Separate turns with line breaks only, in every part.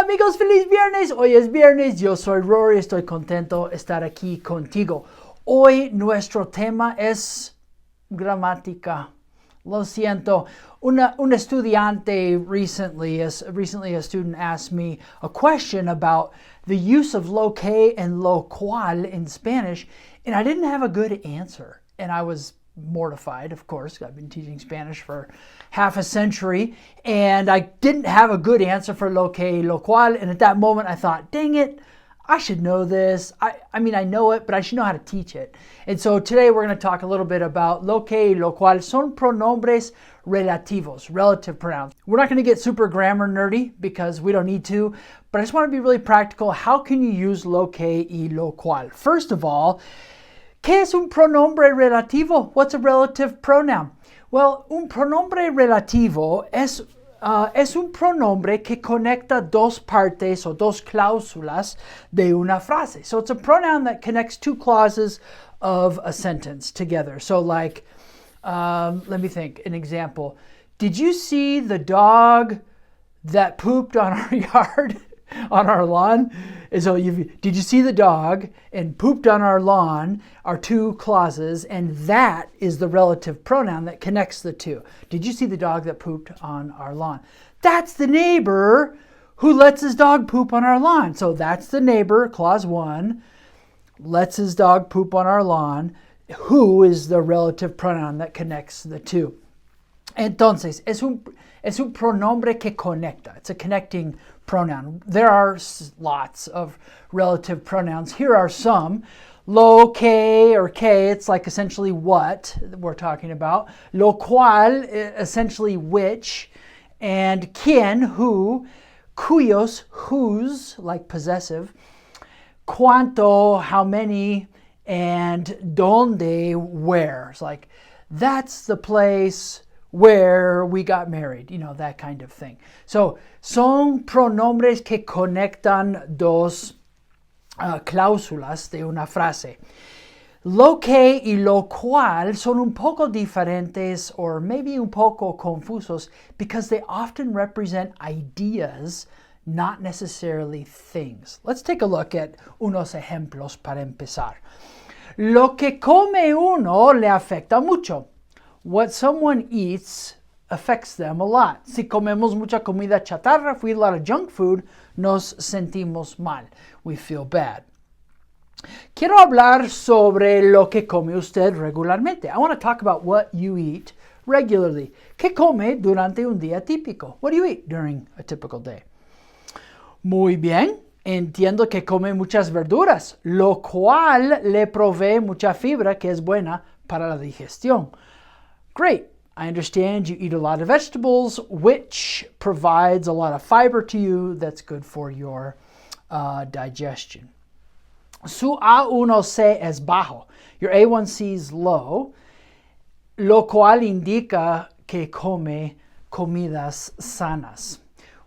amigos, feliz viernes. Hoy es viernes, yo soy Rory, estoy contento de estar aquí contigo. Hoy nuestro tema es gramática. Lo siento. Un estudiante recently a student asked me a question about the use of lo que and lo cual in Spanish, and I didn't have a good answer. And I was mortified, of course. I've been teaching Spanish for half a century, and I didn't have a good answer for lo que, lo cual, and at that moment I thought, dang it, I should know this. I mean, I know it, but I should know how to teach it. And so today we're going to talk a little bit about lo que y lo cual. Son pronombres relativos, relative pronouns. We're not going to get super grammar nerdy because we don't need to, but I just want to be really practical. How can you use lo que y lo cual? First of all, ¿qué es un pronombre relativo? What's a relative pronoun? Well, un pronombre relativo es un pronombre que conecta dos partes o dos cláusulas de una frase. So it's a pronoun that connects two clauses of a sentence together. So like, let me think, an example. Did you see the dog that pooped on our yard, on our lawn? And so did you see the dog and pooped on our lawn are two clauses, and that is the relative pronoun that connects the two. Did you see the dog that pooped on our lawn? That's the neighbor who lets his dog poop on our lawn. So that's the neighbor, clause one, lets his dog poop on our lawn. Who is the relative pronoun that connects the two. Entonces, es un pronombre que conecta. It's a connecting pronoun. There are lots of relative pronouns. Here are some. Lo que or que, it's like essentially what we're talking about. Lo cual, essentially which. And quien, who. Cuyos, whose, like possessive. Cuánto, how many. And donde, where. It's like, that's the place where we got married, that kind of thing. So, son pronombres que conectan dos cláusulas de una frase. Lo que y lo cual son un poco diferentes or maybe un poco confusos because they often represent ideas, not necessarily things. Let's take a look at unos ejemplos para empezar. Lo que come uno le afecta mucho. What someone eats affects them a lot. Si comemos mucha comida chatarra, if we eat a lot of junk food, nos sentimos mal. We feel bad. Quiero hablar sobre lo que come usted regularmente. I want to talk about what you eat regularly. ¿Qué come durante un día típico? What do you eat during a typical day? Muy bien. Entiendo que come muchas verduras, lo cual le provee mucha fibra que es buena para la digestión. Great. I understand you eat a lot of vegetables, which provides a lot of fiber to you that's good for your digestion. Su A1C es bajo. Your A1C is low, lo cual indica que come comidas sanas,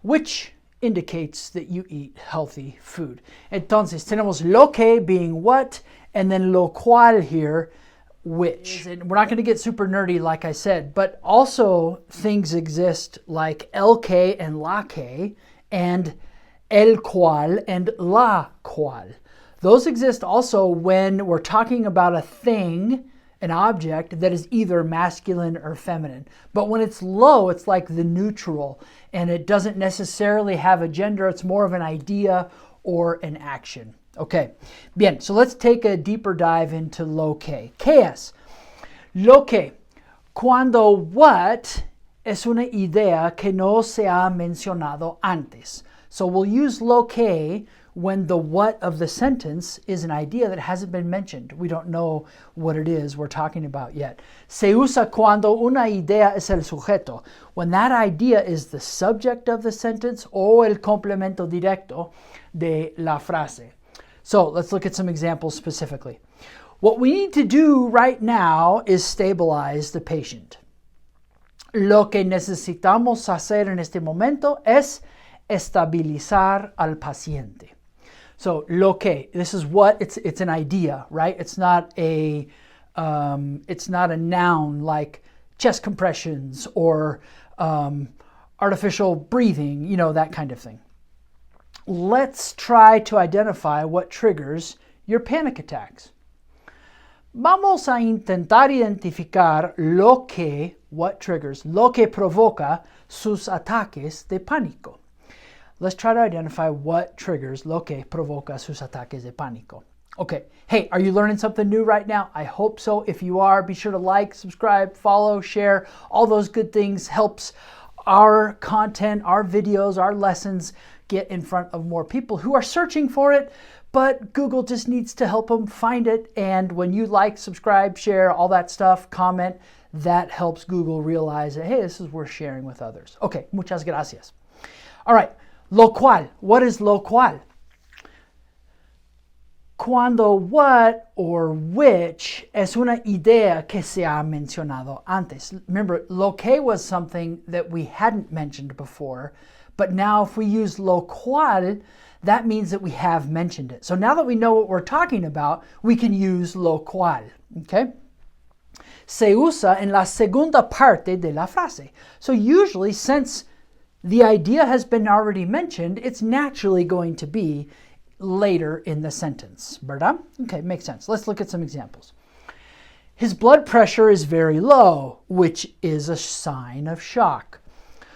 which indicates that you eat healthy food. Entonces, tenemos lo que being what, and then lo cual here, which. And we're not going to get super nerdy, like I said, but also things exist like el que and la que, and el cual and la cual. Those exist also when we're talking about a thing, an object that is either masculine or feminine. But when it's low, it's like the neutral, and it doesn't necessarily have a gender. It's more of an idea or an action. Okay, bien, so let's take a deeper dive into lo que. ¿Qué es? Lo que, cuando what es una idea que no se ha mencionado antes. So we'll use lo que when the what of the sentence is an idea that hasn't been mentioned. We don't know what it is we're talking about yet. Se usa cuando una idea es el sujeto. When that idea is the subject of the sentence o el complemento directo de la frase. So let's look at some examples specifically. What we need to do right now is stabilize the patient. Lo que necesitamos hacer en este momento es estabilizar al paciente. So lo que, this is what, it's an idea, right? It's not a noun like chest compressions or artificial breathing, that kind of thing. let's try to identify what triggers your panic attacks. Vamos a intentar identificar lo que provoca sus ataques de pánico. Let's try to identify what triggers lo que provoca sus ataques de pánico. Okay, hey, are you learning something new right now? I hope so. If you are, be sure to like, subscribe, follow, share. All those good things helps our content, our videos, our lessons get in front of more people who are searching for it, but Google just needs to help them find it. And when you like, subscribe, share, all that stuff, comment, that helps Google realize that, hey, this is worth sharing with others. Okay, muchas gracias. All right, lo cual. What is lo cual? Cuando what or which es una idea que se ha mencionado antes. Remember, lo que was something that we hadn't mentioned before, but now if we use lo cual, that means that we have mentioned it. So now that we know what we're talking about, we can use lo cual, okay? Se usa en la segunda parte de la frase. So usually, since the idea has been already mentioned, it's naturally going to be later in the sentence, ¿verdad? Okay, makes sense. Let's look at some examples. His blood pressure is very low, which is a sign of shock.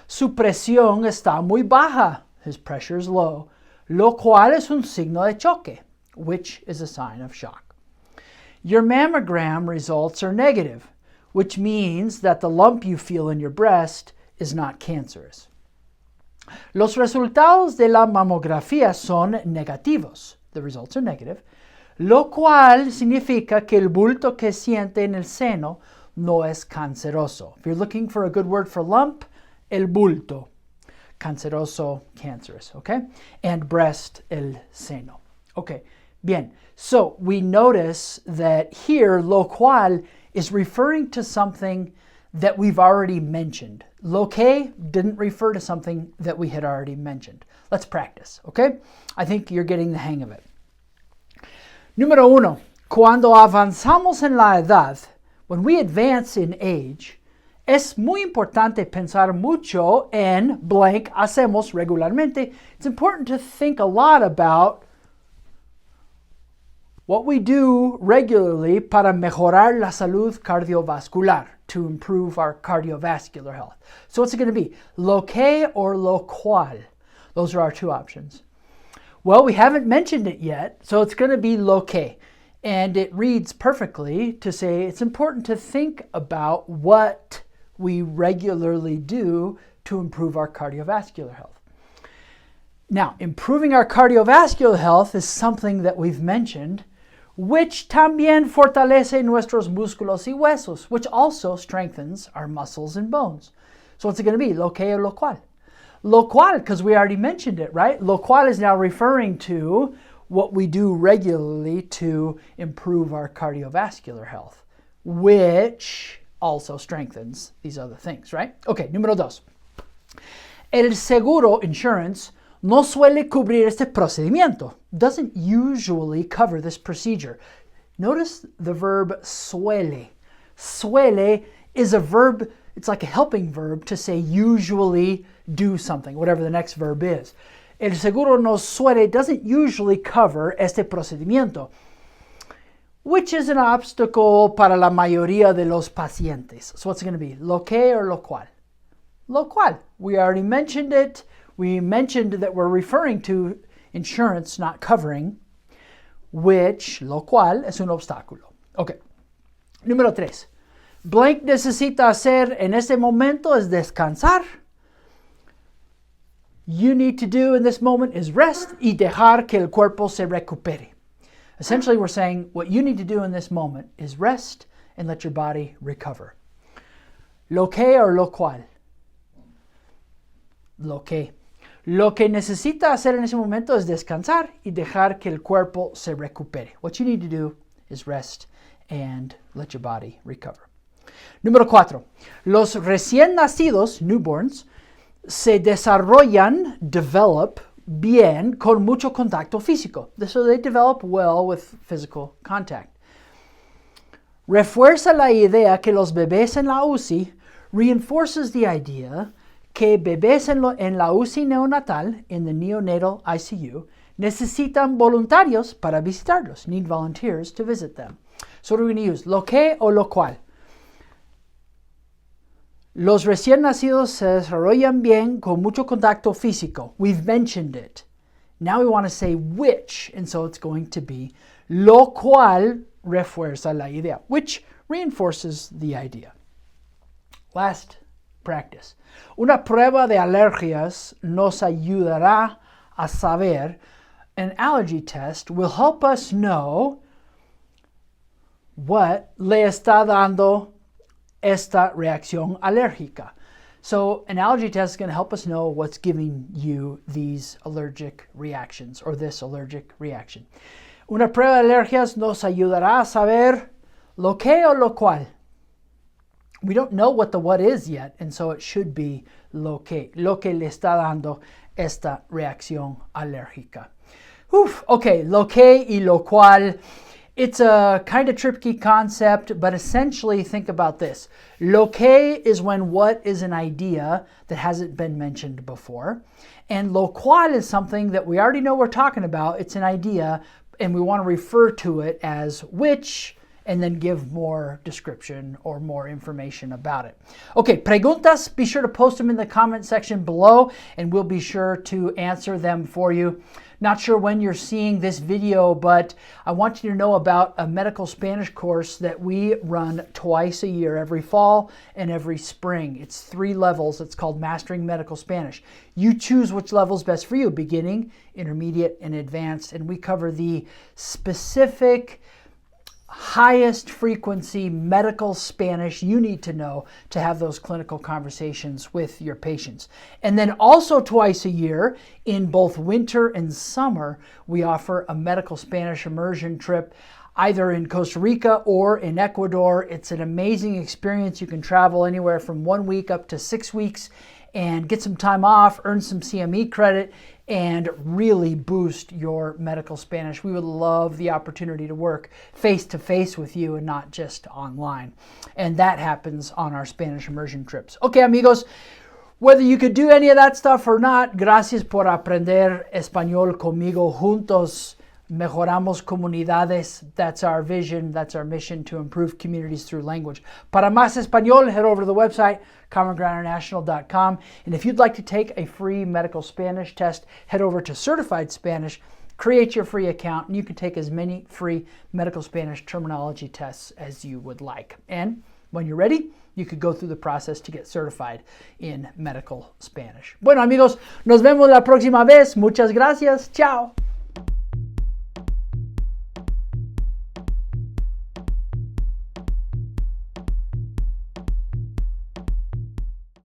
Su presión está muy baja. His pressure is low, lo cual es un signo de choque, which is a sign of shock. Your mammogram results are negative, which means that the lump you feel in your breast is not cancerous. Los resultados de la mamografía son negativos. The results are negative, lo cual significa que el bulto que siente en el seno no es canceroso. If you're looking for a good word for lump, el bulto. Canceroso, cancerous, okay? And breast, el seno. Okay, bien. So we notice that here, lo cual is referring to something that we've already mentioned. Lo que didn't refer to something that we had already mentioned. Let's practice, okay? I think you're getting the hang of it. Número uno, cuando avanzamos en la edad, when we advance in age, es muy importante pensar mucho en blank hacemos regularmente. It's important to think a lot about what we do regularly para mejorar la salud cardiovascular, to improve our cardiovascular health. So what's it going to be? Lo que or lo cual? Those are our two options. Well, we haven't mentioned it yet, so it's going to be lo que. And it reads perfectly to say it's important to think about what we regularly do to improve our cardiovascular health. Now, improving our cardiovascular health is something that we've mentioned, which también fortalece nuestros músculos y huesos, which also strengthens our muscles and bones. So what's it going to be? Lo que or lo cual? Lo cual, because we already mentioned it, right? Lo cual is now referring to what we do regularly to improve our cardiovascular health, which also strengthens these other things, right? Okay, número dos. El seguro, insurance, no suele cubrir este procedimiento. Doesn't usually cover this procedure. Notice the verb suele. Suele is a verb, it's like a helping verb to say usually do something, whatever the next verb is. El seguro no suele doesn't usually cover este procedimiento, which is an obstacle para la mayoría de los pacientes. So what's it going to be? Lo que or lo cual? Lo cual. We already mentioned it. We mentioned that we're referring to insurance not covering, which, lo cual, es un obstáculo. Okay. Número 3. Blank necesita hacer en este momento es descansar. You need to do in this moment is rest y dejar que el cuerpo se recupere. Essentially, we're saying what you need to do in this moment is rest and let your body recover. Lo que or lo cual? Lo que. Lo que necesita hacer en ese momento es descansar y dejar que el cuerpo se recupere. What you need to do is rest and let your body recover. Número 4. Los recién nacidos, newborns, se desarrollan, develop, bien con mucho contacto físico. So they develop well with physical contact. Refuerza la idea que los bebés en la UCI reinforces the idea que bebés en la UCI neonatal, in the neonatal ICU, necesitan voluntarios para visitarlos, need volunteers to visit them. So what are we going to use? Lo que o lo cual. Los recién nacidos se desarrollan bien con mucho contacto físico. We've mentioned it. Now we want to say which, and so it's going to be lo cual refuerza la idea, which reinforces the idea. Last practice. Una prueba de alergias nos ayudará a saber. An allergy test will help us know what le está dando esta reacción alérgica. So an allergy test is going to help us know what's giving you these allergic reactions or this allergic reaction. Una prueba de alergias nos ayudará a saber lo que o lo cual. We don't know what the what is yet, and so it should be lo que le está dando esta reacción alérgica. Okay, lo que y lo cual. It's a kind of tricky concept, but essentially think about this. Lo que is when what is an idea that hasn't been mentioned before. And lo cual is something that we already know we're talking about. It's an idea, and we want to refer to it as which, and then give more description or more information about it. Okay, preguntas, be sure to post them in the comment section below, and we'll be sure to answer them for you. Not sure when you're seeing this video, but I want you to know about a medical Spanish course that we run twice a year, every fall and every spring. It's 3 levels. It's called Mastering Medical Spanish. You choose which level is best for you, beginning, intermediate, and advanced, and we cover the specific highest frequency medical Spanish you need to know to have those clinical conversations with your patients. And then also twice a year, in both winter and summer, we offer a medical Spanish immersion trip either in Costa Rica or in Ecuador. It's an amazing experience. You can travel anywhere from 1 week up to 6 weeks and get some time off, earn some CME credit, and really boost your medical Spanish. We would love the opportunity to work face-to-face with you and not just online. And that happens on our Spanish immersion trips. Okay, amigos, whether you could do any of that stuff or not, gracias por aprender español conmigo. Juntos mejoramos comunidades. That's our vision. That's our mission, to improve communities through language. Para más español, head over to the website, commongroundinternational.com. And if you'd like to take a free medical Spanish test, head over to Certified Spanish, create your free account, and you can take as many free medical Spanish terminology tests as you would like. And when you're ready, you could go through the process to get certified in medical Spanish. Bueno, amigos, nos vemos la próxima vez. Muchas gracias. Chao.